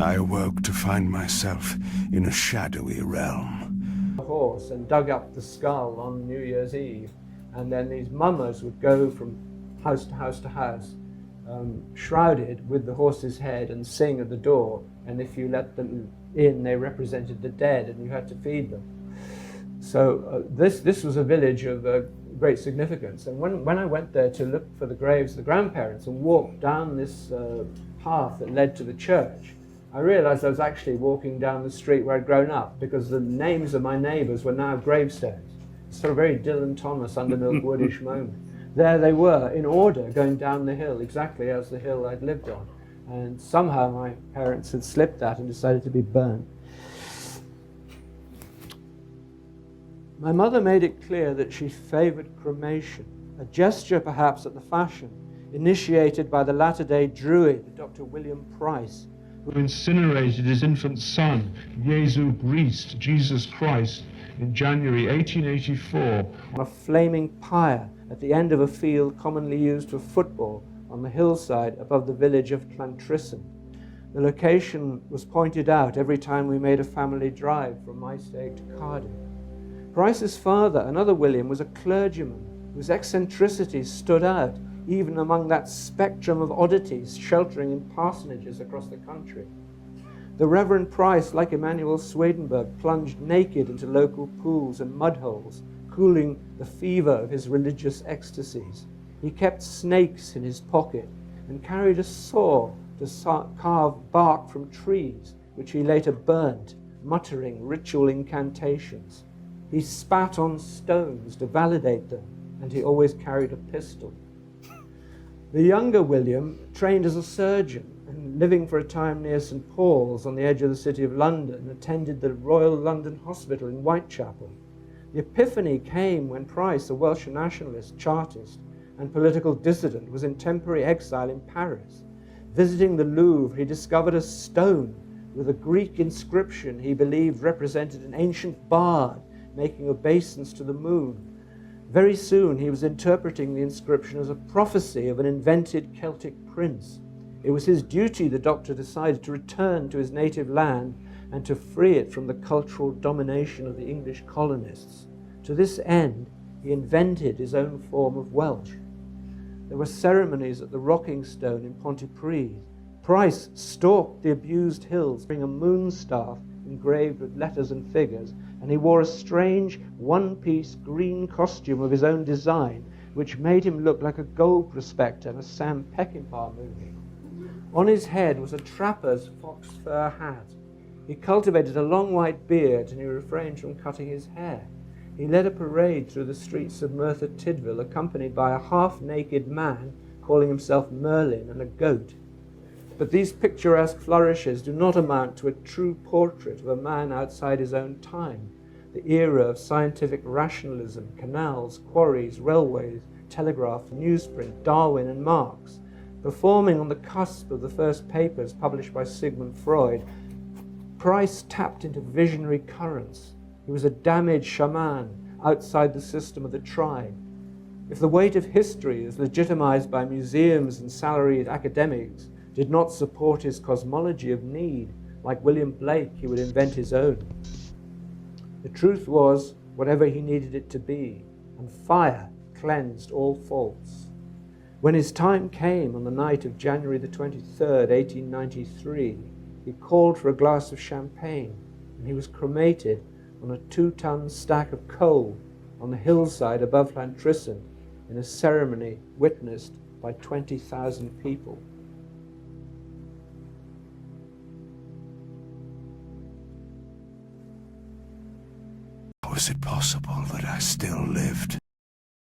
I awoke to find myself in a shadowy realm. A horse and dug up the skull on New Year's Eve, and then these mummers would go from house to house to house, shrouded with the horse's head, and sing at the door, and if you let them in, they represented the dead and you had to feed them. So this was a village of great significance, and when I went there to look for the graves of the grandparents and walked down this path that led to the church, I realized I was actually walking down the street where I'd grown up, because the names of my neighbors were now gravestones. It's sort of a very Dylan Thomas under Milkwoodish moment. There they were, in order, going down the hill, exactly as the hill I'd lived on. And somehow my parents had slipped that and decided to be burned. My mother made it clear that she favored cremation, a gesture perhaps at the fashion, initiated by the latter-day Druid, Dr. William Price, who incinerated his infant son, Jesu Christ, Jesus Christ, in January 1884. On a flaming pyre at the end of a field commonly used for football on the hillside above the village of Llantrisson. The location was pointed out every time we made a family drive from my stake to Cardiff. Price's father, another William, was a clergyman whose eccentricities stood out even among that spectrum of oddities sheltering in parsonages across the country. The Reverend Price, like Emanuel Swedenborg, plunged naked into local pools and mudholes, cooling the fever of his religious ecstasies. He kept snakes in his pocket and carried a saw to carve bark from trees, which he later burnt, muttering ritual incantations. He spat on stones to validate them, and he always carried a pistol. The younger William trained as a surgeon, and living for a time near St. Paul's on the edge of the City of London, attended the Royal London Hospital in Whitechapel. The epiphany came when Price, a Welsh nationalist, chartist, and political dissident, was in temporary exile in Paris. Visiting the Louvre, he discovered a stone with a Greek inscription he believed represented an ancient bard making obeisance to the moon. Very soon he was interpreting the inscription as a prophecy of an invented Celtic prince. It was his duty, the doctor decided, to return to his native land and to free it from the cultural domination of the English colonists. To this end, he invented his own form of Welsh. There were ceremonies at the Rocking Stone in Pontypridd. Price stalked the abused hills, bearing a moon staff engraved with letters and figures, and he wore a strange one-piece green costume of his own design, which made him look like a gold prospector in a Sam Peckinpah movie. On his head was a trapper's fox fur hat. He cultivated a long white beard, and he refrained from cutting his hair. He led a parade through the streets of Merthyr Tydfil, accompanied by a half-naked man calling himself Merlin and a goat. But these picturesque flourishes do not amount to a true portrait of a man outside his own time, the era of scientific rationalism, canals, quarries, railways, telegraph, newsprint, Darwin and Marx. Performing on the cusp of the first papers published by Sigmund Freud, Price tapped into visionary currents. He was a damaged shaman outside the system of the tribe. If the weight of history, as legitimized by museums and salaried academics, did not support his cosmology of need, like William Blake, he would invent his own. The truth was whatever he needed it to be, and fire cleansed all faults. When his time came on the night of January the 23rd, 1893, he called for a glass of champagne, and he was cremated on a 2-ton stack of coal on the hillside above Llantrisson in a ceremony witnessed by 20,000 people. Was it possible that I still lived?